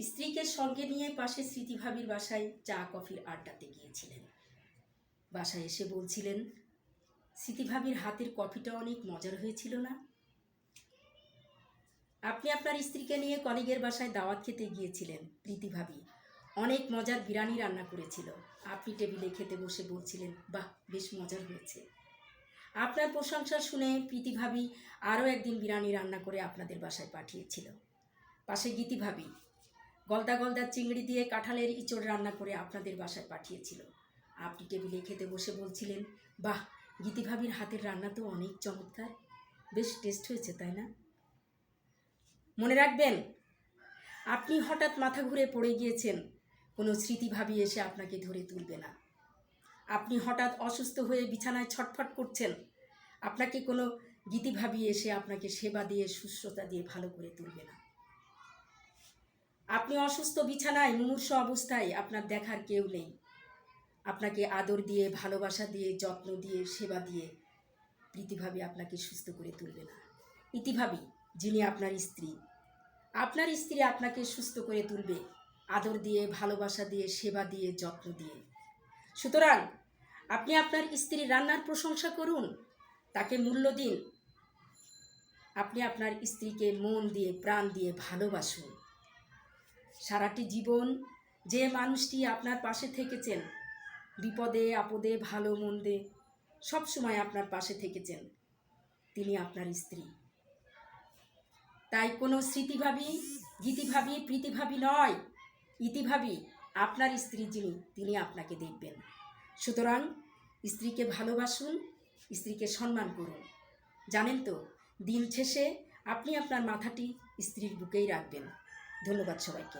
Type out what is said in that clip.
স্ত্রীকে সঙ্গে নিয়ে পাশে স্মৃতিভাবির বাসায় চা কফির আড্ডাতে গিয়েছিলেন। বাসায় এসে বলছিলেন, স্মৃতিভাবির হাতের কফিটা অনেক মজার হয়েছিল না? আপনি আপনার স্ত্রীকে নিয়ে কলিগের বাসায় দাওয়াত খেতে গিয়েছিলেন। প্রীতিভাবি অনেক মজার বিরিয়ানি রান্না করেছিল। আপনি টেবিলে খেতে বসে বলছিলেন, বাহ, বেশ মজার হয়েছে। আপনার প্রশংসা শুনে প্রীতিভাবি আরও একদিন বিরিয়ানি রান্না করে আপনাদের বাসায় পাঠিয়েছিল। পাশে গীতিভাবি গলদা গলদা চিংড়ি দিয়ে কাঁঠালের ইঁচড় রান্না করে আপনাদের বাসায় পাঠিয়েছিল। আপনি টেবিলে খেতে বসে বলছিলেন, বাহ, গীতিভাবির হাতের রান্না তো অনেক চমৎকার, বেশ টেস্ট হয়েছে, তাই না? মনে রাখবেন, আপনি হঠাৎ মাথা ঘুরে পড়ে গিয়েছেন, কোনো স্মৃতিভাবি এসে আপনাকে ধরে তুলবে না। আপনি হঠাৎ অসুস্থ হয়ে বিছানায় ছটফট করছেন, আপনাকে কোনো গীতিভাবি এসে আপনাকে সেবা দিয়ে সুস্থতা দিয়ে ভালো করে তুলবে না। আপনি অসুস্থ বিছানায় মুমূর্ষু অবস্থায় আপনার দেখার কেউ নেই, আপনাকে আদর দিয়ে, ভালোবাসা দিয়ে, যত্ন দিয়ে, সেবা দিয়ে প্রীতিভাবি আপনাকে সুস্থ করে তুলবে না। ইতিভাবি, যিনি আপনার স্ত্রী আপনাকে সুস্থ করে তুলবে আদর দিয়ে, ভালোবাসা দিয়ে, সেবা দিয়ে, যত্ন দিয়ে। সুতরাং আপনি আপনার স্ত্রীর রান্নার প্রশংসা করুন, তাকে মূল্য দিন। আপনি আপনার স্ত্রীকে মন দিয়ে, প্রাণ দিয়ে ভালোবাসুন। সারাটি জীবন যে মানুষটি আপনার পাশে থেকেছেন, বিপদে আপদে, ভালো মন্দে সব সময় আপনার পাশে থেকেছেন, তিনি আপনার স্ত্রী। তাই কোনো স্মৃতিভাবী, গীতিভাবী, প্রীতিভাবী নয়, ইতিভাবী আপনার স্ত্রী যিনি, তিনি আপনাকে দেখবেন। সুতরাং স্ত্রীকে ভালোবাসুন, স্ত্রীকে সম্মান করুন। জানেন তো, দিন শেষে আপনি আপনার মাথাটি স্ত্রীর বুকেই রাখবেন। ধন্যবাদ সবাইকে।